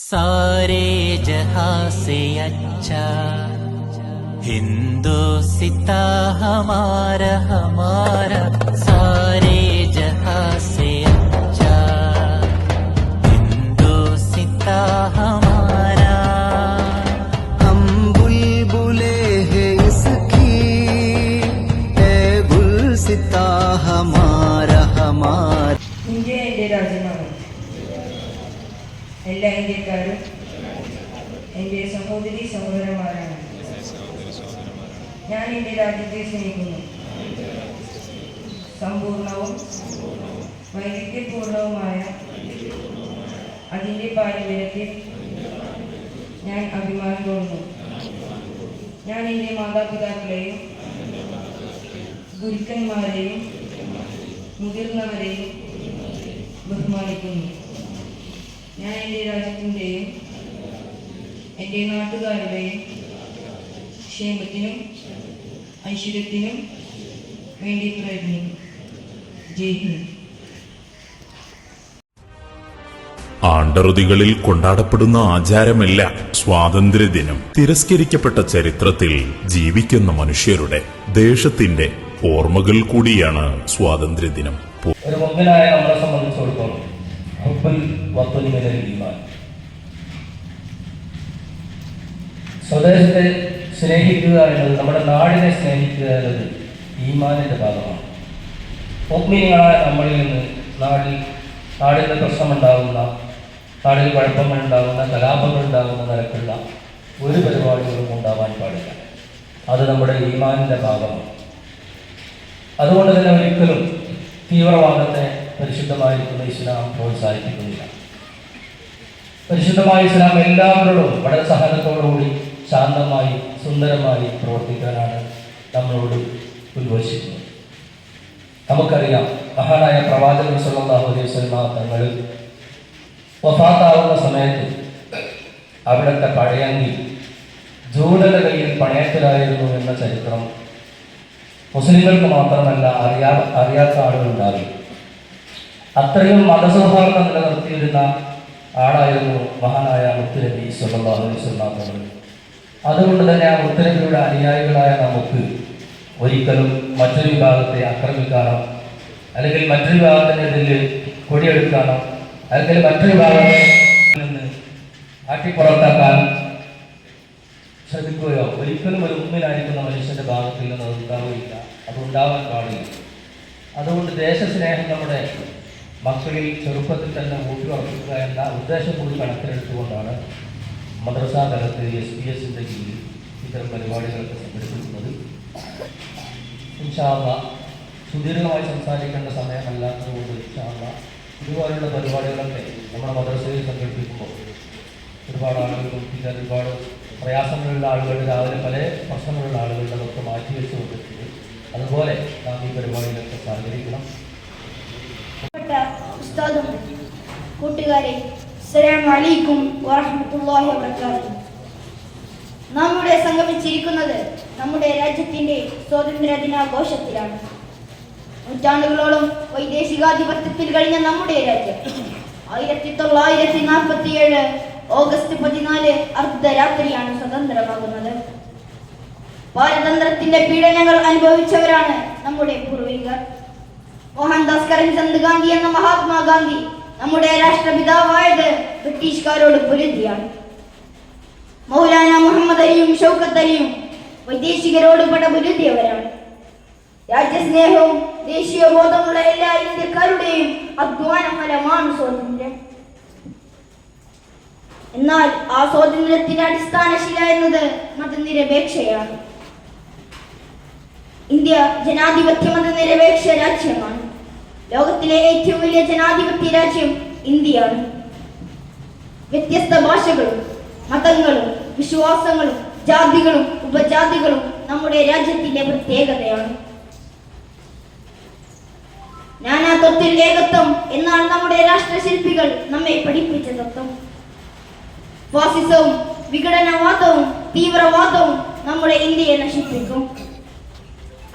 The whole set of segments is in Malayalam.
सारे जहां से अच्छा हिंदुस्ता हमारा हमारा, सारे जहां से अच्छा हिंदुस्ता हमारा। हम बुलबुले हैं इसकी, है गुलसिता हमारा हमारा। ഇന്ത്യ എൻ്റെ രാജ്യമാണ്. എല്ലാ ഇന്ത്യക്കാരും എൻ്റെ സഹോദരി സഹോദരന്മാരാണ്. ഞാൻ എൻ്റെ രാജ്യത്തെ സ്നേഹിക്കുന്നു. സമ്പൂർണവും വൈവിധ്യപൂർണവുമായ അതിൻ്റെ പാരമ്പര്യത്തിൽ ഞാൻ അഭിമാനം കൊള്ളുന്നു. ഞാൻ എൻ്റെ മാതാപിതാക്കളെയും ഗുരുക്കന്മാരെയും മുതിർന്നവരെയും ബഹുമാനിക്കുന്നു. ഞാൻ എൻ്റെ രാജ്യത്തിൻ്റെയും എൻ്റെ നാട്ടുകാരുടെയും ക്ഷേമത്തിനും ഐശ്വര്യത്തിനും വേണ്ടി പ്രയത്നിക്കും. ജയ് ഹിന്ദ്. ആണ്ടറുതികളിൽ കൊണ്ടാടപ്പെടുന്ന ആചാരമല്ല സ്വാതന്ത്ര്യദിനം. തിരസ്കരിക്കപ്പെട്ട ചരിത്രത്തിൽ ജീവിക്കുന്ന മനുഷ്യരുടെ ദേശത്തിന്റെ ഓർമ്മകൾ കൂടിയാണ് സ്വാതന്ത്ര്യദിനം. ഒരു മുമ്പിനായ നമ്മളെ സംബന്ധിച്ചിടത്തോളം ഹുബ്ബുൽ വത്വനി മിനൽ ഈമാൻ, സ്വദേശത്തെ സ്നേഹിക്കുക എന്നത്, നമ്മുടെ നാടിനെ സ്നേഹിക്കുക എന്നത് ഈമാനിന്റെ ഭാഗമാണ്. മുഅ്മിനീങ്ങളായ നമ്മളിൽ നിന്ന് നാടിൻ്റെ പ്രശ്നമുണ്ടാകുന്ന, നാടിൽ കുഴപ്പങ്ങളുണ്ടാകുന്ന, കലാപങ്ങളുണ്ടാകുന്ന നിരക്കുള്ള ഒരു പരിപാടികളും ഉണ്ടാവാൻ പാടില്ല. അത് നമ്മുടെ ഈമാനിന്റെ ഭാഗമാണ്. അതുകൊണ്ട് തന്നെ ഒരിക്കലും തീവ്രവാദത്തെ പരിശുദ്ധമായിരിക്കുന്ന ഇസ്ലാം പ്രോത്സാഹിപ്പിക്കുന്നില്ല. പരിശുദ്ധമായ ഇസ്ലാം എല്ലാവരോടും വളരെ സഹനത്തോടുകൂടി ശാന്തമായി സുന്ദരമായി പ്രവർത്തിക്കാനാണ് നമ്മളോട് ഉദ്ഘോഷിക്കുന്നത്. നമുക്കറിയാം, മഹാനായ പ്രവാചകൻ സല്ലല്ലാഹു അലൈഹി വസല്ലം തങ്ങൾ വഫാത്താവുന്ന സമയത്ത് അവിടുത്തെ പഴയങ്കി ജൂതന്റെ കയ്യിൽ പണയത്തിലായിരുന്നു എന്ന ചരിത്രം മുസ്ലിങ്ങൾക്ക് മാത്രമല്ല അറിയാത്ത ആളുകളുണ്ടാകും. അത്രയും മതസൗഹാർദ്ദം നിലനിർത്തിയിരുന്ന ആളായിരുന്നു മഹാനായ മുത്തുനബി സല്ലല്ലാഹു അലൈഹി വസല്ലം തങ്ങൾ. അതുകൊണ്ട് തന്നെ ആ മുത്തുനബിയുടെ അനുയായികളായ നമുക്ക് ഒരിക്കലും മറ്റൊരു വിഭാഗത്തെ ആക്രമിക്കാനോ, അല്ലെങ്കിൽ മറ്റൊരു വിഭാഗത്തിനെതിരെ കൊടിയെടുക്കാനോ, അല്ലെങ്കിൽ മറ്റൊരു വിഭാഗത്തെ നിന്ന് ആട്ടിപ്പുറത്താക്കാൻ ശ്രമിക്കുകയോ ഒരിക്കലും ഒരു മുമ്പിലായിരിക്കുന്ന മനുഷ്യന്റെ ഭാഗത്തിൽ നിന്ന് അത് ഉണ്ടാവുകയില്ല. അത് ഉണ്ടാവാൻ പാടില്ല. അതുകൊണ്ട് ദേശസ്നേഹം നമ്മുടെ മക്കളിൽ ചെറുപ്പത്തിൽ തന്നെ ഊട്ടിയുറപ്പിക്കുക എന്ന ഉദ്ദേശം കൂടി കണക്കിലെടുത്തുകൊണ്ടാണ് മദ്രസാ തലത്തിൽ SBS-ന്റെ കീഴിൽ ഇത്തരം പരിപാടികളൊക്കെ സംഘടിപ്പിക്കുന്നത്. ഇൻഷാ അല്ലാഹ് സുദീർഘമായി സംസാരിക്കേണ്ട സമയമല്ലാത്തതുകൊണ്ട് ഇൻഷാ അല്ലാഹ് ഇതുപോലുള്ള പരിപാടികളൊക്കെ നമ്മുടെ മദ്രസയിൽ സംഘടിപ്പിക്കുമ്പോൾ ഒരുപാട് ആളുകളും പിന്നെ ഒരുപാട് പ്രയാസങ്ങളുള്ള ആളുകൾ, രാവിലെ പല പ്രശ്നങ്ങളുള്ള ആളുകളുടെ ഒക്കെ മാറ്റിവെച്ച് കൊണ്ടിട്ടുണ്ട്. അതുപോലെ നാം ഈ പരിപാടിയിലൊക്കെ സഹകരിക്കണം. ഉസ്താദും കൂട്ടുകാരെ, അസ്സലാമു അലൈക്കും വറഹ്മത്തുള്ളാഹി വബറകാതുഹു. നമ്മുടെ സംഗമിച്ചിരിക്കുന്നത് നമ്മുടെ രാജ്യത്തിന്റെ സ്വാതന്ത്ര്യ ദിനാഘോഷത്തിലാണ്. നൂറ്റാണ്ടുകളോളം വൈദേശികാധിപത്യത്തിൽ കഴിഞ്ഞ നമ്മുടെ രാജ്യം 1947 ഓഗസ്റ്റ് 14 അർദ്ധരാത്രിയാണ് സ്വതന്ത്രമാകുന്നത്. പാരതന്ത്രത്തിന്റെ പീഡനങ്ങൾ അനുഭവിച്ചവരാണ് നമ്മുടെ പൂർവികർ. മോഹൻദാസ് കരംചന്ദ് ഗാന്ധി എന്ന മഹാത്മാഗാന്ധി നമ്മുടെ രാഷ്ട്രപിതാവായത് ബ്രിട്ടീഷുകാരോട് പൊരുതിയാണ്. മൗലാന മുഹമ്മദ് അലിയും ഷൗക്കത്ത് അലിയും വൈദേശികരോട് പടപൊരുതിയവരാണ്. രാജ്യസ്നേഹവും ദേശീയ ബോധമുള്ള എല്ലാ ഇന്ത്യക്കാരുടെയും അധ്വാന ഫലമാണ് സ്വാതന്ത്ര്യം. എന്നാൽ ആ സ്വാതന്ത്ര്യത്തിന്റെ അടിസ്ഥാനശില എന്നത് മതനിരപേക്ഷയാണ്. ഇന്ത്യ ജനാധിപത്യ മതനിരപേക്ഷ രാജ്യമാണ്. ലോകത്തിലെ ഏറ്റവും വലിയ ജനാധിപത്യ രാജ്യം ഇന്ത്യയാണ്. വ്യത്യസ്ത ഭാഷകളും മതങ്ങളും വിശ്വാസങ്ങളും ജാതികളും ഉപജാതികളും നമ്മുടെ രാജ്യത്തിന്റെ പ്രത്യേകതയാണ്. നാനാത്വത്തിൽ ഏകത്വം എന്നാണ് നമ്മുടെ രാഷ്ട്രശില്പികൾ നമ്മെ പഠിപ്പിച്ച തത്വം. ഫാസിസവും വിഘടനവാദവും തീവ്രവാദവും നമ്മുടെ ഇന്ത്യയെ നശിപ്പിക്കും.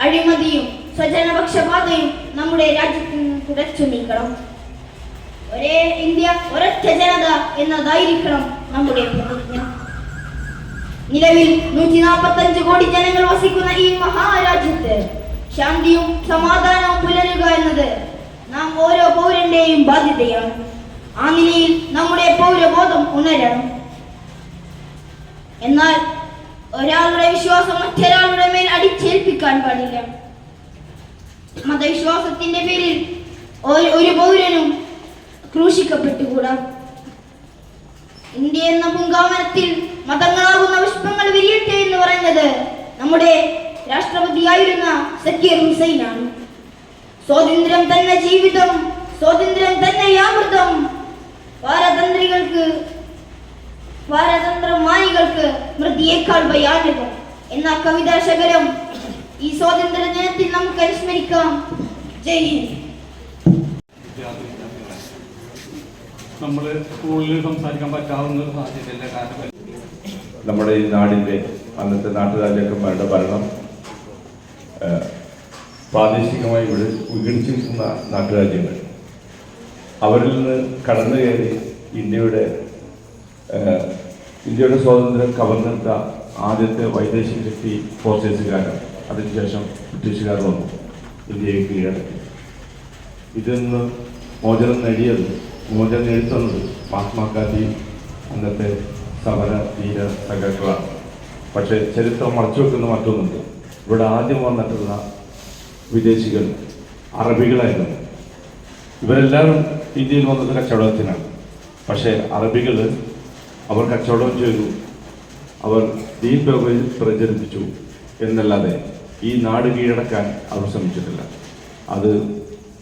അഴിമതിയും സ്വജനപക്ഷപാതയും നമ്മുടെ രാജ്യത്ത് നിന്ന് തുടച്ചു നീക്കണം. ഒരേ ഇന്ത്യ, ഒരൊറ്റ ജനത എന്നതായിരിക്കണം നമ്മുടെ പ്രതിജ്ഞ. നിലവിൽ 145 കോടി ജനങ്ങൾ വസിക്കുന്ന ഈ മഹാരാജ്യത്ത് ശാന്തിയും സമാധാനവും പുലരുക എന്നത് നാം ഓരോ പൗരന്റെയും ബാധ്യതയാണ്. ആ നിലയിൽ നമ്മുടെ പൗരബോധം ഉണരണം. എന്നാൽ ഒരാളുടെ വിശ്വാസം മറ്റൊരാളുടെ മേൽ അടിച്ചേൽപ്പിക്കാൻ പാടില്ല. മതവിശ്വാസത്തിന്റെ പേരിൽ ഒരു പൗരനും ക്രൂശിക്കപ്പെട്ടുകൂടാ. ഇന്ത്യ എന്ന പൂങ്കാവനത്തിൽ മതങ്ങളാകുന്ന പുഷ്പങ്ങൾ വിരിയട്ടെ എന്ന് പറയുന്നത് നമ്മുടെ രാഷ്ട്രപതിയായിരുന്ന സക്കീർ ഹുസൈനാണ്. സ്വാതന്ത്ര്യം തന്നെ ജീവിതം, സ്വാതന്ത്ര്യം തന്നെ അമൃതം, പാരതന്ത്രമാനികൾക്ക് മൃതിയേക്കാൾ ഭയാനകം എന്ന കവിതാ ശകലം ഈ സ്വാതന്ത്ര്യ ദിനത്തിൽ നമുക്ക് അനുസ്മരിക്കാം. ജയ് ഹിന്ദ്. നമ്മൾ സ്കൂളിൽ സംസാരിക്കാൻ പറ്റാവുന്ന ഒരു സാധ്യതയില്ല. കാരണം നമ്മുടെ ഈ നാടിൻ്റെ അന്നത്തെ നാട്ടുരാജാക്കന്മാരുടെ ഭരണം പ്രാദേശികമായി വിഘടിച്ചു നിൽക്കുന്ന നാട്ടുരാജ്യങ്ങൾ, അവരിൽ നിന്ന് കടന്നു കയറി ഇന്ത്യയുടെ സ്വാതന്ത്ര്യം കവർന്നെടുത്ത ആദ്യത്തെ വൈദേശിക ശക്തി പോർച്ചുഗീസുകാരാണ്. അതിനുശേഷം ബ്രിട്ടീഷുകാർ വന്നു, ഇന്ത്യയെ കീഴടക്കി. ഇതിൽ നിന്ന് മോചനം നേടിത്തന്നത് മഹാത്മാഗാന്ധി അന്നത്തെ സമര ധീര സഖാക്കളാണ്. പക്ഷേ ചരിത്രം മറച്ചു വെക്കുന്ന മറ്റൊന്നുണ്ട്. ഇവിടെ ആദ്യം വന്നിട്ടുള്ള വിദേശികൾ അറബികളായിരുന്നു. ഇവരെല്ലാവരും ഇന്ത്യയിൽ വന്നത് കച്ചവടത്തിനാണ്. പക്ഷേ അറബികൾ അവർ കച്ചവടം ചെയ്തു, അവർ ദീൻ പ്രചരിപ്പിച്ചു എന്നല്ലാതെ ഈ നാട് കീഴടക്കാൻ അവർ ശ്രമിച്ചിട്ടില്ല. അത്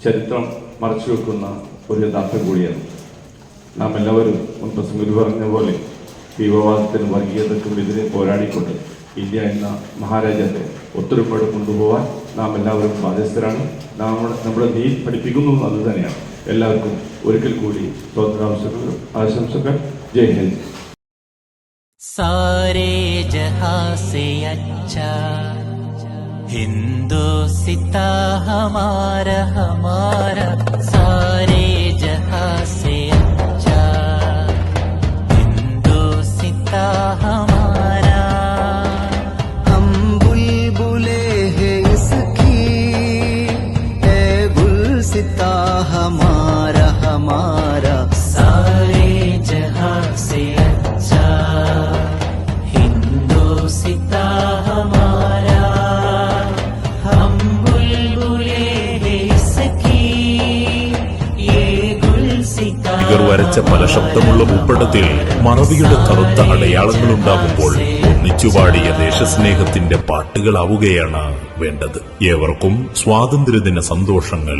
ചരിത്രം മറച്ചു വെക്കുന്ന ഒരു യഥാർത്ഥം കൂടിയാണ്. നാം എല്ലാവരും മുൻപ്രസംഗത്തിൽ പറഞ്ഞ പോലെ തീവ്രവാദത്തിനും വർഗീയതയ്ക്കും എതിരെ പോരാടിക്കൊണ്ട് ഇന്ത്യ എന്ന മഹാരാജ്യത്തെ ഒത്തൊരുമയോടെ കൊണ്ടുപോകാൻ നാം എല്ലാവരും ബാധ്യസ്ഥരാണ്. നമ്മുടെ നീതി പഠിപ്പിക്കുന്നു അത് തന്നെയാണ്. എല്ലാവർക്കും ഒരിക്കൽ കൂടി സ്വാതന്ത്ര്യ ആശംസകൾ. ജയ് ഹിന്ദ്. सारे जहां से अच्छा हिंदुस्ता हमारा हमारा, सारे जहां से अच्छा हिंदुस्ता हमारा. हम बुलबुले हैं इसकी, है गुलसिता हमारा हमारा. सारे जहां से अच्छा हिंदुस्ता हमारा, हम बुलबुले हैं इसकी, ये गुलसिता. ഇവർ വരച്ച പല ശബ്ദമുള്ള ഭൂപടത്തിൽ മറവിയുടെ കറുത്ത അടയാളങ്ങളുണ്ടാകുമ്പോൾ ഒന്നിച്ചുപാടിയ ദേശസ്നേഹത്തിന്റെ പാട്ടുകളാവുകയാണ് വേണ്ടത്. ഏവർക്കും സ്വാതന്ത്ര്യദിന സന്തോഷങ്ങൾ.